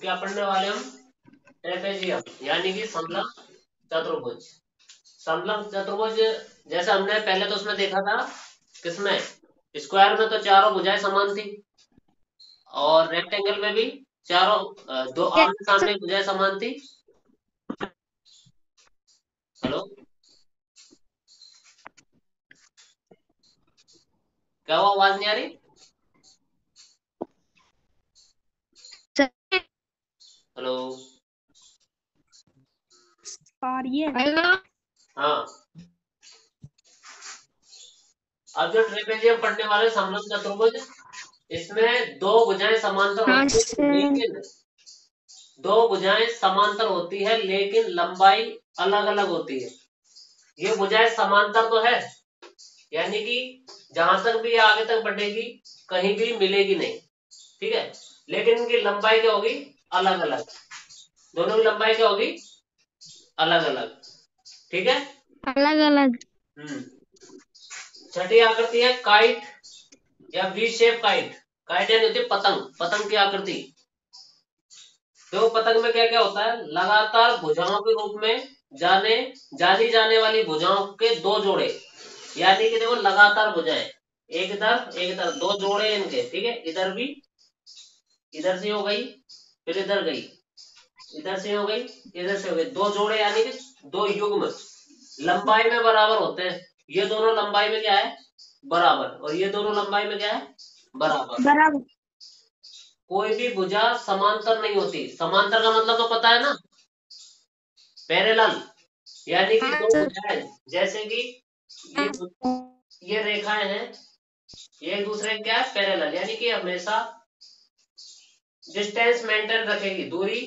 क्या पढ़ने वाले हम? ट्रेपेजियम यानी कि समलंब चतुर्भुज। समलंब चतुर्भुज जैसे हमने पहले तो उसमें देखा था, किसमें? स्क्वायर में तो चारों भुजाएं समान थी, और रेक्टेंगल में भी चारों दो आमने सामने भुजाएं समान थी। हेलो, क्या हुआ, आवाज नहीं आ रही? हेलो, हाँ। अब जो ट्रेपेजियम पढ़ने वाले समलंब चतुर्भुज, इसमें दो भुजाएं समांतर होती है, लेकिन दो भुजाएं समांतर होती है लेकिन लंबाई अलग अलग होती है। ये भुजाएं समांतर तो है, यानी कि जहां तक भी आगे तक बढ़ेगी कहीं भी मिलेगी नहीं, ठीक है, लेकिन इनकी लंबाई क्या होगी? अलग अलग। दोनों की लंबाई क्या होगी? अलग अलग, ठीक है, अलग अलग। छठी आकृति है काइट या वी शेप काइट। काइट यानी होती है पतंग, पतंग की आकृति। देखो पतंग में क्या क्या होता है, लगातार भुजाओं के रूप में जानी जाने वाली भुजाओं के दो जोड़े, यानी कि देखो लगातार भुजाएं, एक इधर दो जोड़े इनके, ठीक है, इधर भी, इधर से हो गई, फिर इधर गई, इधर से हो गई, इधर से हो गई, दो जोड़े यानी कि दो युग्म लंबाई में बराबर होते हैं। ये दोनों लंबाई में क्या है? बराबर। और ये दोनों लंबाई में क्या है? बराबर। कोई भी भुजा समांतर नहीं होती। समांतर का मतलब तो पता है ना, पैरेलल, यानी कि दो भुजाएं, जैसे कि ये रेखाएं हैं, ये एक दूसरे के क्या है? पैरेलल, यानी कि हमेशा डिस्टेंस मेंटेन रखेगी, दूरी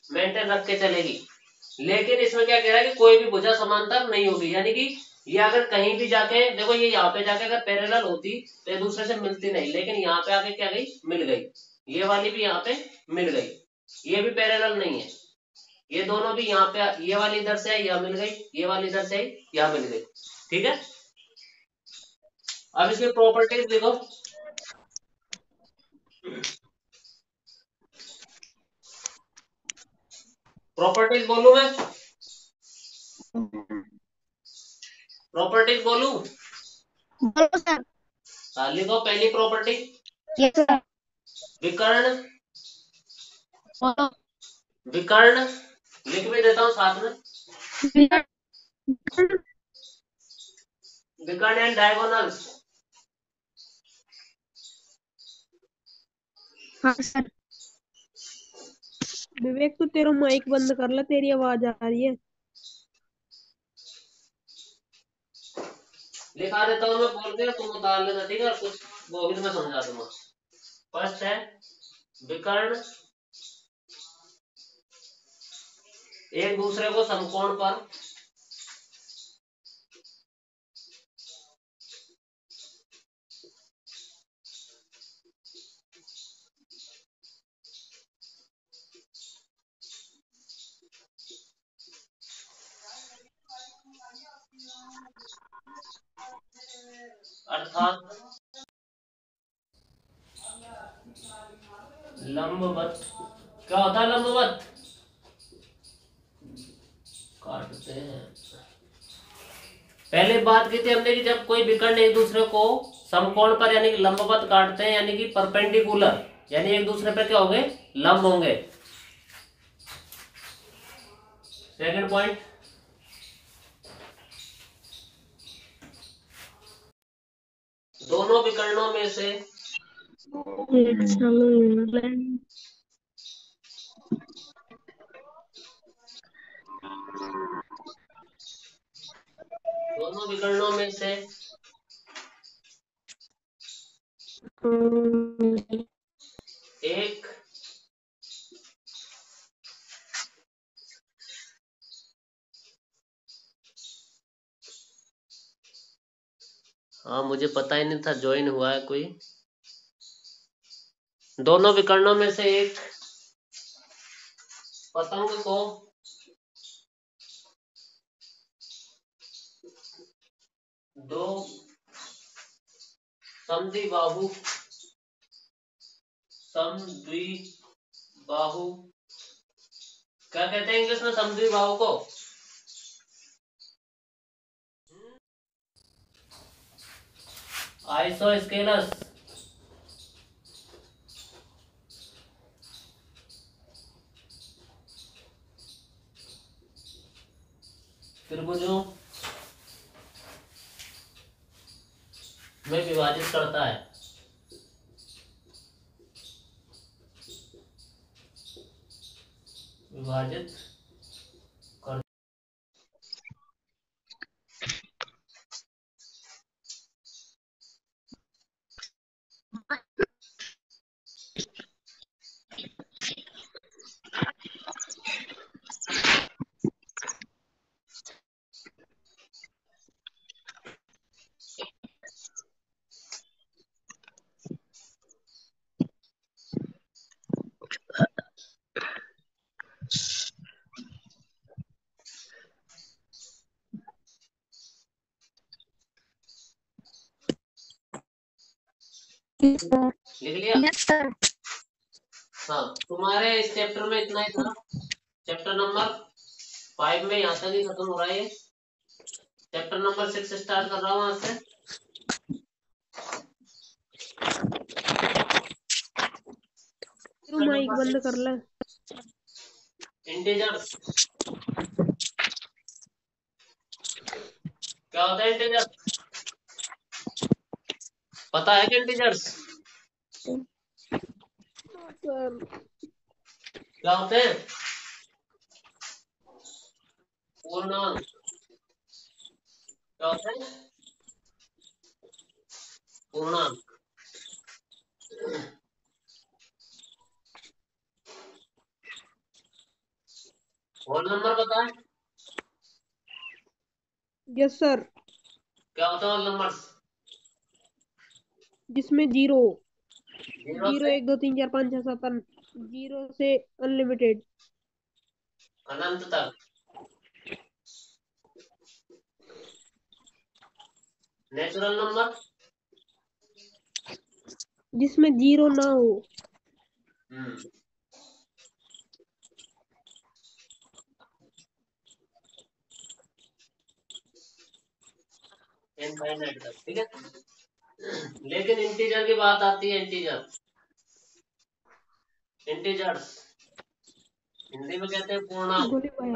मेंटेन रख के चलेगी। लेकिन इसमें क्या कह रहा है कि कोई भी भुजा समांतर नहीं होगी, यानी कि ये अगर कहीं भी जाके देखो, ये यहाँ पे जाके अगर पैरेलल होती तो एक दूसरे से मिलती नहीं, लेकिन यहाँ पे आके क्या गई? मिल गई। ये वाली भी यहाँ पे मिल गई, ये भी पैरेलल नहीं है, ये दोनों भी यहाँ पे, ये वाली इधर से आई, यहाँ मिल गई, ये वाली इधर से आई, यहाँ मिल गई, ठीक है। अब इसकी प्रॉपर्टीज देखो, प्रॉपर्टीज बोलूं मैं? प्रॉपर्टीज बोलूं? बोलो सर। लिखो पहली प्रॉपर्टी, यस सर। विकर्ण। बोलो। विकर्ण लिख भी देता हूँ साथ में, विकर्ण एंड डायगोनल्स। हाँ सर। विवेक तू तेरा माइक बंद कर ला, तेरी आवाज आ रही है। लिखा देता हूँ मैं, बोल के तुम उतार लेना, ठीक है, कुछ वो भी मैं समझा दूंगा। फर्स्ट है विकर्ण, एक दूसरे को समकोण पर अर्थात लंबवत। क्या होता है लंबवत? काटते हैं। पहले बात की थी हमने कि जब कोई विकर्ण एक दूसरे को समकोण पर यानी कि लंबवत काटते हैं, यानी कि परपेंडिकुलर, यानी एक दूसरे पर क्या होंगे? लंब होंगे। सेकंड पॉइंट, दोनों विकर्णों में से दोनों विकर्णों में से एक हाँ मुझे पता ही नहीं था ज्वाइन हुआ है कोई। दोनों विकर्णों में से एक पतंग को दो समद्विबाहु क्या कहते हैं इंग्लिश में समुद्री भाव को? आइसोस्केलस। त्रिभुजों में विभाजित करता है। विभाजित कर लिख लिया? Yes sir. हाँ, तुम्हारे इस चैप्टर में इतना ही था। चैप्टर नंबर 5 में यहाँ तक ही खत्म हो रहा है। चैप्टर नंबर 6 स्टार्ट कर रहा हूँ वहां से। तू माइक बंद कर ले। इंटीजर्स। क्या होता है इंटीजर्स? पता है कि इंटीजर्स सर क्या होते हैं? पूर्णांक। क्या होते हैं? पूर्णांक। होल नंबर पता है? Yes sir. क्या होता है होल नंबर्स? जिसमें जीरो जीरो जीरो से 1 2 3 4 5 6 7 8 जीरो से अनलिमिटेड। अनंत तक। Natural number. जिसमें जीरो ना हो। इनफाइनाइट तक, ठीक है। लेकिन इंटीजर की बात आती है। इंटीजर, इंटीजर्स हिंदी में कहते हैं पूर्णांक। गोली भाई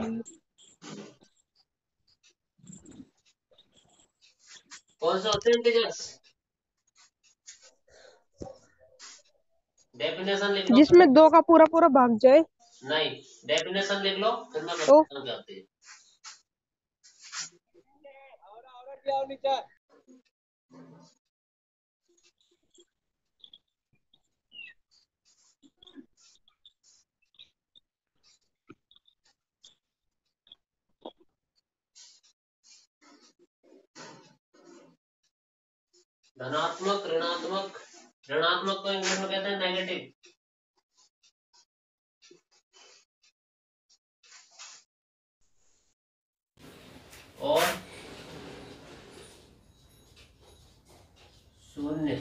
कौन से होते हैं इंटीजर्स? डेफिनेशन लिख लो। जिसमें 2 का पूरा पूरा भाग जाए। नहीं, डेफिनेशन लिख लो फिर मैं तो बताता हूँ क्या होती है। धनात्मक, ऋणात्मक। ऋणात्मक को इंग्लिश में कहते हैं नेगेटिव। और शून्य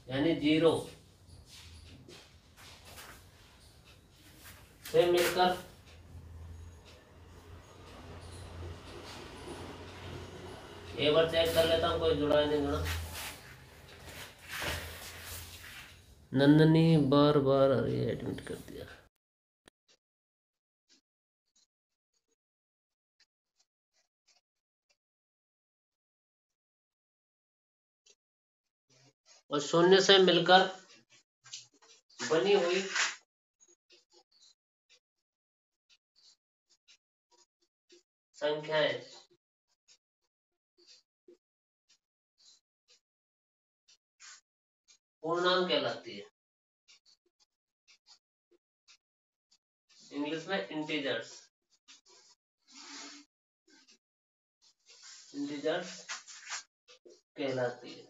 यानी जीरो से मिलकर एक बार चेक कर लेता हूँ कोई जुड़ा है नहीं जुड़ा। नंदनी बार बार अरे एडमिट कर दिया। और शून्य से मिलकर बनी हुई संख्याएं पूर्णांक कहलाती है। इंग्लिश में इंटीजर्स। इंटीजर्स कहलाती है।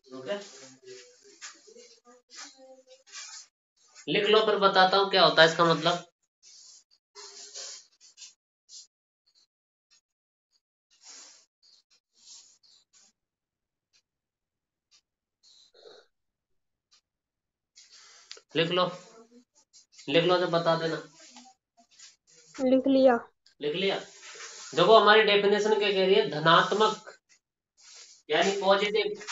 ओके, लिख लो फिर बताता हूँ क्या होता है इसका मतलब। लिख लो तो बता देना। लिख लिया। लिख लिया। देखो हमारी डेफिनेशन क्या कह रही है, धनात्मक यानी पॉजिटिव,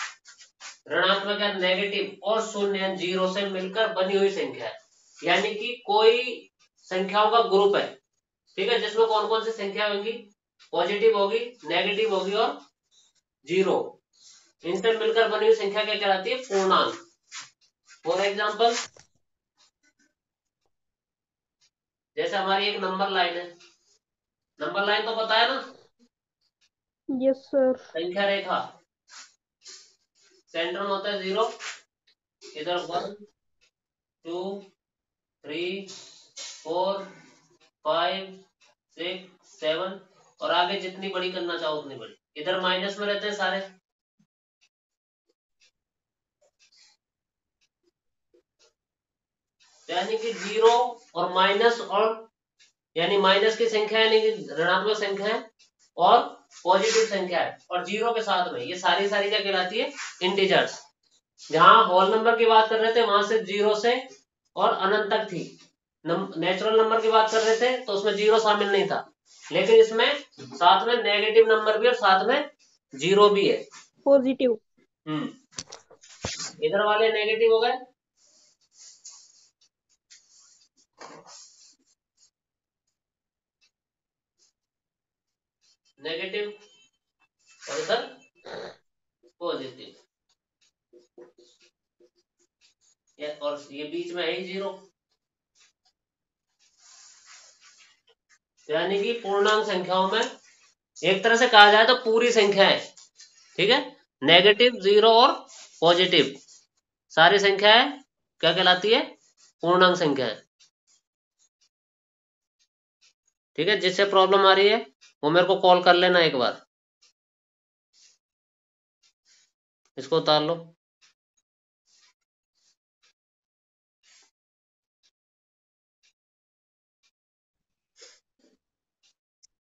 ऋणात्मक या नेगेटिव और शून्य जीरो से मिलकर बनी हुई संख्या है। यानी कि कोई संख्याओं का ग्रुप है, ठीक है, जिसमें कौन कौन सी संख्या होंगी, पॉजिटिव होगी, नेगेटिव होगी और जीरो, इनसे मिलकर बनी हुई संख्या क्या कहलाती है, पूर्णांक। फॉर एग्जाम्पल जैसे हमारी एक नंबर लाइन है, नंबर लाइन तो पता है ना, यस सर। संख्या रेखा, सेंटर में होता है 0, इधर 1 2 3 4 5 6 7 और आगे जितनी बड़ी करना चाहो उतनी बड़ी। इधर माइनस में रहते हैं सारे, यानी कि जीरो और माइनस, और यानी माइनस की संख्या यानी कि ऋणात्मक संख्या है और पॉजिटिव संख्या है, और जीरो के साथ में ये सारी क्या कहलाती है, इंटीजर्स। जहां होल नंबर की बात कर रहे थे वहां से जीरो से और अनंत तक थी, नेचुरल नंबर की बात कर रहे थे तो उसमें जीरो शामिल नहीं था, लेकिन इसमें साथ में नेगेटिव नंबर भी और साथ में जीरो भी है। पॉजिटिव। इधर वाले नेगेटिव हो गए, नेगेटिव, और इधर पॉजिटिव, और ये बीच में है ही जीरो। यानी कि पूर्णांक संख्याओं में एक तरह से कहा जाए तो पूरी संख्या है, ठीक है, नेगेटिव, जीरो और पॉजिटिव सारी संख्याएं क्या कहलाती है, पूर्णांक संख्या है। ठीक है, जिससे प्रॉब्लम आ रही है वो मेरे को कॉल कर लेना एक बार, इसको उतार लो।